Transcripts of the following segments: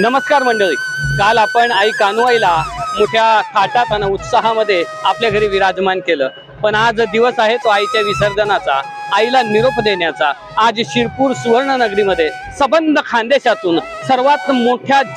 नमस्कार मंडळी, काल आपण आई कान्होबाईला मोठ्या थाटात आणि उत्साहामध्ये आपल्या घरी विराजमान केलं, पण आज दिवस आहे तो आईच्या विसर्जनाचा, आईला निरोप देण्याचा। आज शिरपूर सुवर्णनगरीमध्ये सबंध खानदेशातून सर्वात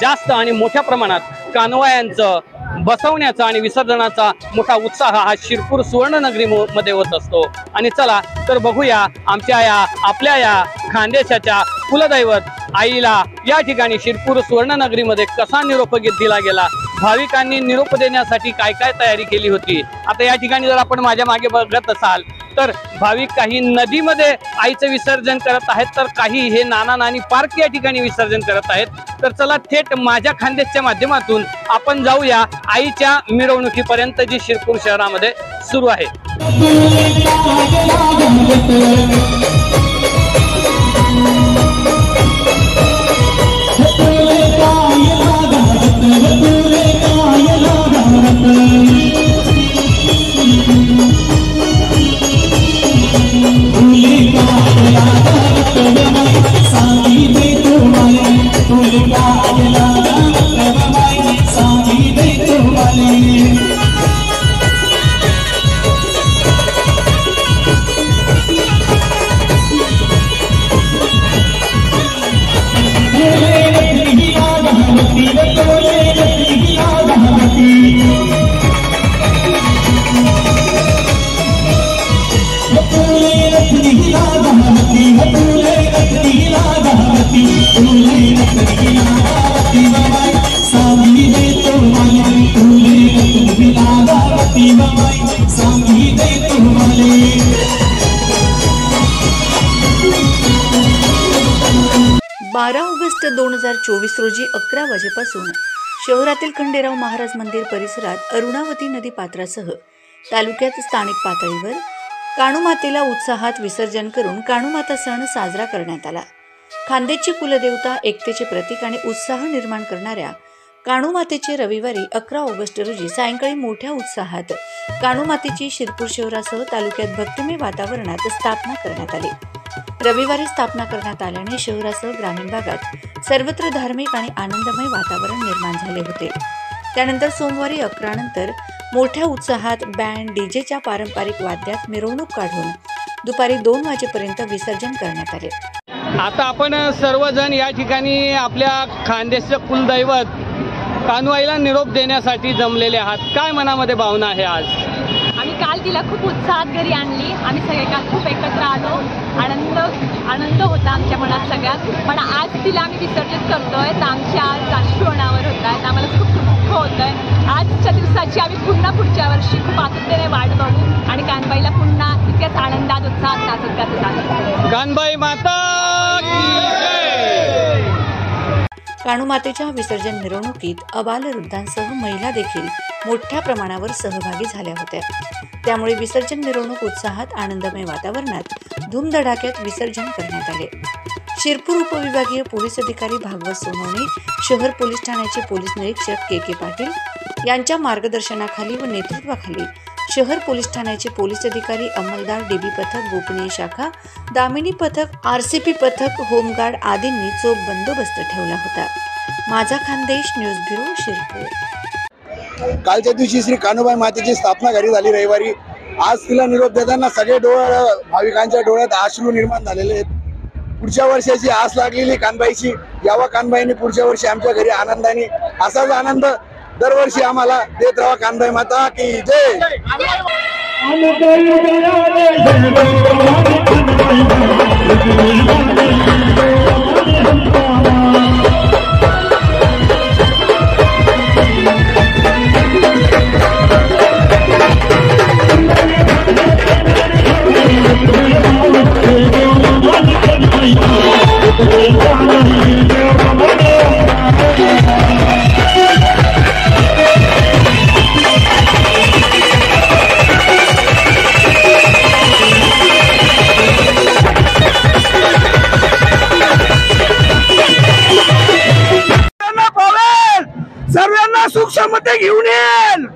जास्त आणि मोठ्या प्रमाणात कान्होबायांचं बसवण्याचा आणि विसर्जनाचा मोठा उत्साह हा शिरपूर सुवर्णनगरी मध्ये होत असतो। आणि चला तर बघूया आमच्या आपल्या या खानदेशाच्या कुलदैवत आईला या ठिकाणी शिरपूर सुवर्णनगरीमध्ये कसा निरोप दिला गेला, भाविकांनी निरोप देण्यासाठी काय काय तयारी केली होती। आता या ठिकाणी जर आपण माझ्या मागे बघत असाल तर भाविक काही नदीमध्ये आईचं विसर्जन करत आहेत, तर काही हे नाना नानी पार्क या ठिकाणी विसर्जन करत आहेत। तर चला थेट माझ्या खानदेशच्या माध्यमातून आपण जाऊया आईच्या मिरवणुकीपर्यंत जी शिरपूर शहरामध्ये सुरू आहे। ऑगस्ट 2024 रोजी 11 वाजेपासून शहरातील खंडेराव महाराज मंदिर परिसरात अरुणावती नदी पात्रासह तालुक्यात स्थानिक पातळीवर कान्होमातेला उत्साहात विसर्जन करून कान्होमाता सण साजरा करण्यात आला। खानदेशची कुलदेवता, एकतेचे प्रतीक आणि उत्साह निर्माण करणाऱ्या कान्होमातेचे रविवारी 11 ऑगस्ट रोजी सायंकाळी मोठ्या उत्साहात कान्होमातेची शिरपूर शहरासह तालुक्यात भक्तिमय वातावरणात स्थापना करण्यात आली। रविवारी स्थापना करण्यात आल्याने शहरासह ग्रामीण भागात सर्वत्र धार्मिक आणि आनंदमय वातावरण निर्माण झाले होते। त्यानंतर सोमवारी 11 नंतर मोठ्या उत्साहात बँड, डीजेच्या पारंपरिक वाद्यात मिरवणूक काढून दुपारी 2 वाजेपर्यंत विसर्जन करण्यात आले। आता आपण सर्वजण या ठिकाणी आपल्या खानदेशचं कुलदैवत कान्होबाईला निरोप देण्यासाठी जमलेले आहात। काय मनामध्ये भावना आहे आज? आम्ही काल तिला खूप उत्साहात घरी आणली, आम्ही सगळे काल खूप एकत्र आलो, आनंद होता आमच्या मनात सगळ्यात। पण आज तिला आम्ही विसर्जित करतोय तर आमच्या आज अश्रू अनावर होत आहेत, आम्हाला खूप दुःख होतंय। आजच्या दिवसाची आम्ही पुन्हा पुढच्या वर्षी खूप आतुरतेने वाट बघू आणि कान्होबाईला पुन्हा इतक्याच आनंदात उत्साहात नाचत गाजत कान्होबाई माता की जय। कान्होमातेच्या विसर्जन मिरवणुकीत अबालवृद्धांसह महिला देखील मोठ्या प्रमाणावर सहभागी झाल्या होत्या। त्यामुळे विसर्जन मिरवणूक उत्साहात आनंदमय वातावरणात धूमधडाक्यात विसर्जन करण्यात आले। शिरपूर उपविभागीय पोलीस अधिकारी भागवत सोनवणे, शहर पोलीस ठाण्याचे पोलीस निरीक्षक के पाटील यांच्या मार्गदर्शनाखाली व नेतृत्वाखाली शहर पोलीस ठाण्याचे पोलीस अधिकारी, अंमलदार, डीबी पथक, गोपनीय शाखा, दामिनी पथक, आरसीपी पथक, होमगार्ड आदींनी चोख बंदोबस्त ठेवला होता। माझा खानदेश न्यूज ब्युरो, शिरपूर। कालच्या दिवशी श्री कान्होबाई मातेची स्थापना घरी झाली रविवारी। आज तिला निरोप देताना सगळे भाविकांच्या डोळ्यात अश्रू निर्माण झालेले आहेत। पुढच्या वर्षाची आस लागलेली कान्होबाईची, यावा कान्होबाईने पुढच्या वर्षी आमच्या घरी आनंदाने असाच आनंद दरवर्षी आम्हाला देत राहा। कान्होबाई माता की जय। सर्वांना सुख समृद्धी घेऊन येईल।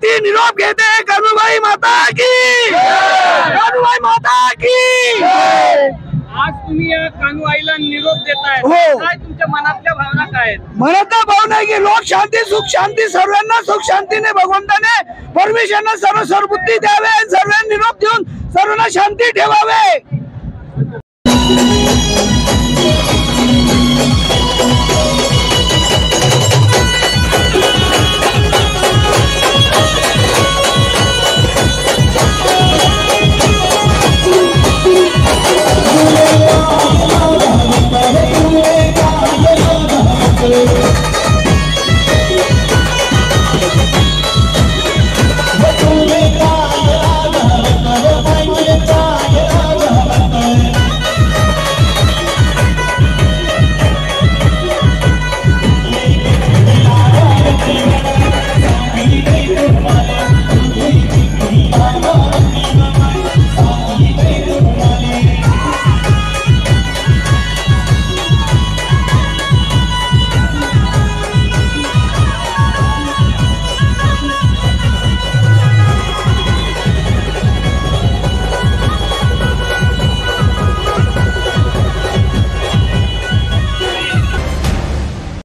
ती निरोप घेते कान्होबाई माता की, कान्होबाई माता की। आज तुम्ही या कान्हू आईला निरोप देताय, हो. काय तुमच्या मनातल्या भावना काय आहेत? म्हणत भावना आहे की लोक शांती सुख शांती, सर्वांना सुख शांतीने भगवंताने परमेश्वरांना सर्व सर्वबुद्धी द्यावे, सर्वांना निरोप देऊन सर्वांना शांती ठेवावे. Thank you.